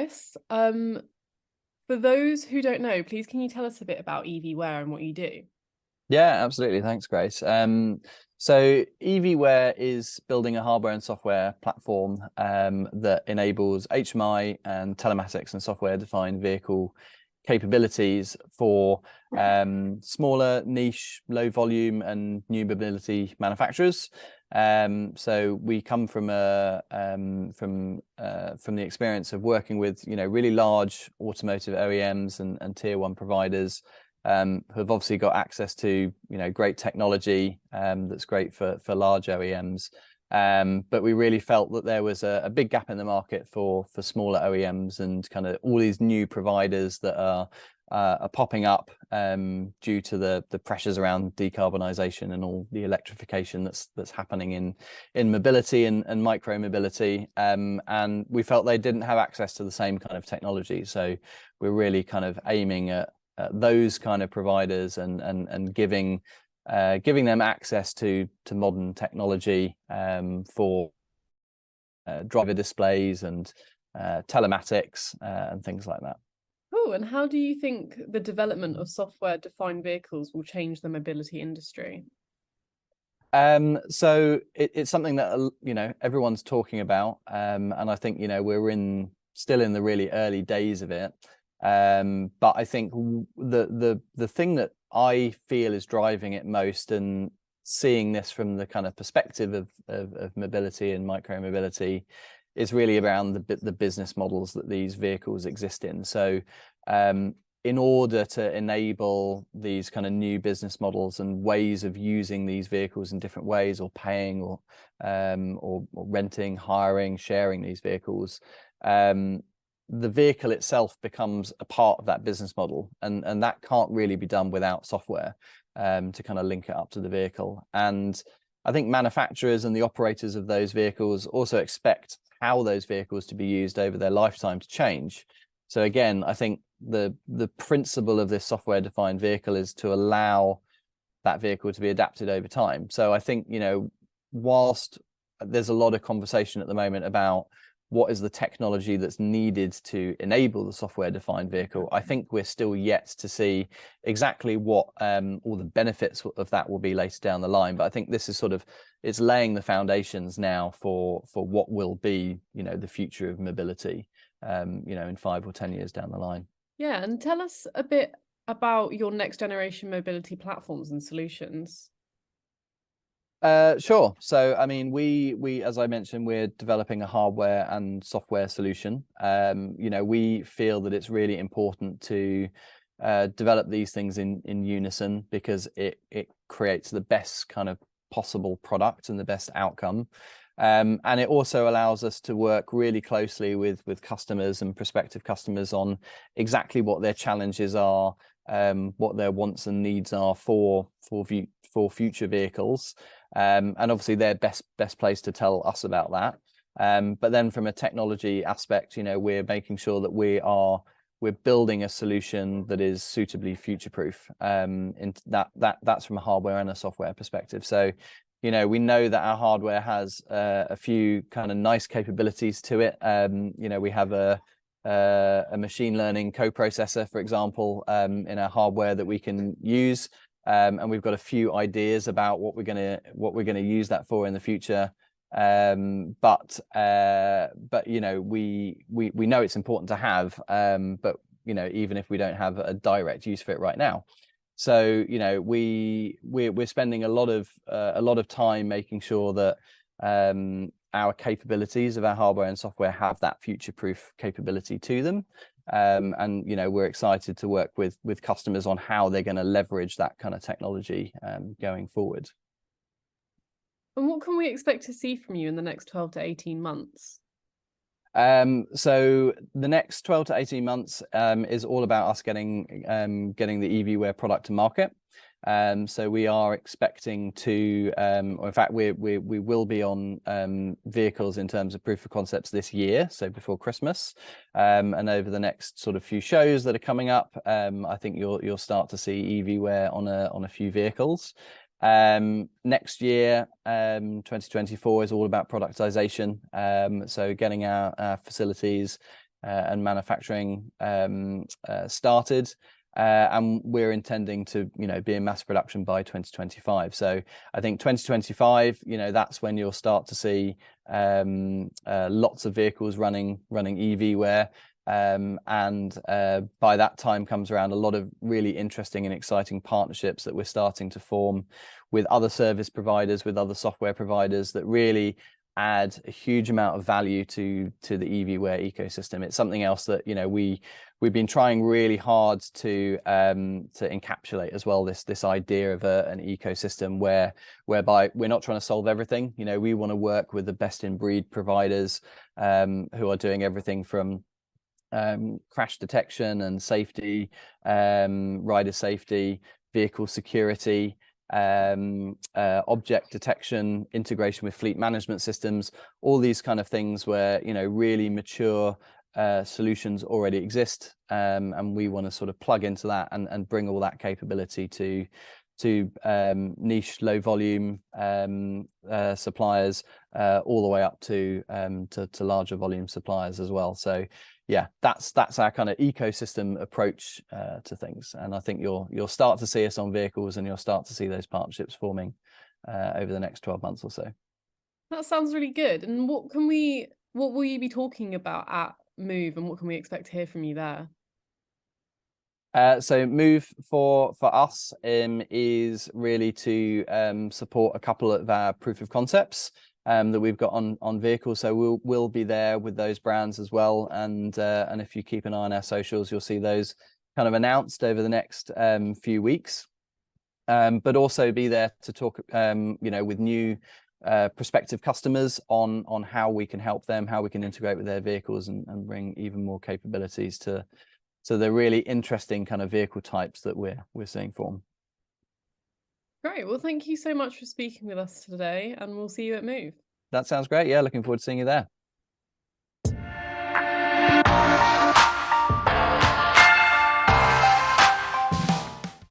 Chris. For those who don't know, please can you tell us a bit about EVware and what you do? Yeah, absolutely. Thanks, Grace. So EVware is building a hardware and software platform that enables HMI and telematics and software-defined vehicle capabilities for smaller, niche, low volume and new mobility manufacturers. So we come from from the experience of working with really large automotive OEMs and tier one providers who have obviously got access to great technology that's great for large OEMs. But we really felt that there was a big gap in the market for smaller OEMs and kind of all these new providers that are popping up due to the pressures around decarbonisation and all the electrification that's happening in mobility and micro mobility. And we felt they didn't have access to the same kind of technology. So we're really kind of aiming at those kind of providers and giving them access to modern technology for driver displays and telematics and things like that. Oh, and how do you think the development of software-defined vehicles will change the mobility industry? So it's something that everyone's talking about, and I think we're still in the really early days of it. But I think the thing that I feel is driving it most, and seeing this from the kind of perspective of mobility and micro mobility, is really around the business models that these vehicles exist in. So in order to enable these kind of new business models and ways of using these vehicles in different ways, or paying or renting, hiring, sharing these vehicles, the vehicle itself becomes a part of that business model, and that can't really be done without software to kind of link it up to the vehicle. And I think manufacturers and the operators of those vehicles also expect how those vehicles to be used over their lifetime to change. So again, I think the principle of this software-defined vehicle is to allow that vehicle to be adapted over time. So I think whilst there's a lot of conversation at the moment about what is the technology that's needed to enable the software-defined vehicle, I think we're still yet to see exactly what all the benefits of that will be later down the line. But I think this is it's laying the foundations now for what will be the future of mobility in 5 or 10 years down the line. Yeah, and tell us a bit about your next generation mobility platforms and solutions. Sure. So, I mean, we, as I mentioned, we're developing a hardware and software solution. We feel that it's really important to develop these things in unison, because it creates the best kind of possible product and the best outcome. And it also allows us to work really closely with customers and prospective customers on exactly what their challenges are, what their wants and needs are for future vehicles. And obviously they're best placed to tell us about that. But then from a technology aspect, we're making sure that we're building a solution that is suitably future-proof. And that's from a hardware and a software perspective. So, we know that our hardware has a few kind of nice capabilities to it. We have a machine learning coprocessor, for example, in our hardware that we can use. And we've got a few ideas about what we're gonna use that for in the future. But we know it's important to have. But even if we don't have a direct use for it right now, so we're spending a lot of time making sure that our capabilities of our hardware and software have that future-proof capability to them. And we're excited to work with customers on how they're going to leverage that kind of technology going forward. And what can we expect to see from you in the next 12 to 18 months? So the next 12 to 18 months is all about us getting the EVware product to market. So we are expecting to, or in fact, we will be on vehicles in terms of proof of concepts this year, so before Christmas, and over the next sort of few shows that are coming up, I think you'll start to see EVware on a few vehicles. Next year, 2024, is all about productization. So getting our facilities and manufacturing started. And we're intending to, be in mass production by 2025. So I think 2025, that's when you'll start to see lots of vehicles running EVware. And by that time comes around a lot of really interesting and exciting partnerships that we're starting to form with other service providers, with other software providers that really add a huge amount of value to the EVware ecosystem. It's something else that we've been trying really hard to encapsulate as well, this idea of an ecosystem whereby we're not trying to solve everything. We want to work with the best in breed providers who are doing everything from crash detection and safety, rider safety, vehicle security, object detection, integration with fleet management systems, all these kind of things where really mature solutions already exist, and we want to sort of plug into that and bring all that capability to niche low volume suppliers all the way up to larger volume suppliers as well. So yeah, that's our kind of ecosystem approach to things, and I think you'll start to see us on vehicles, and you'll start to see those partnerships forming over the next 12 months or so. That sounds really good. And what will you be talking about at Move, and what can we expect to hear from you there? So Move for us is really to support a couple of our proof of concepts that we've got on vehicles. So we'll be there with those brands as well, and if you keep an eye on our socials, you'll see those kind of announced over the next few weeks. But also be there to talk with new prospective customers on how we can help them, how we can integrate with their vehicles, and bring even more capabilities to the really interesting kind of vehicle types that we're seeing form. Great. Well, thank you so much for speaking with us today, and we'll see you at Move. That sounds great. Yeah, looking forward to seeing you there.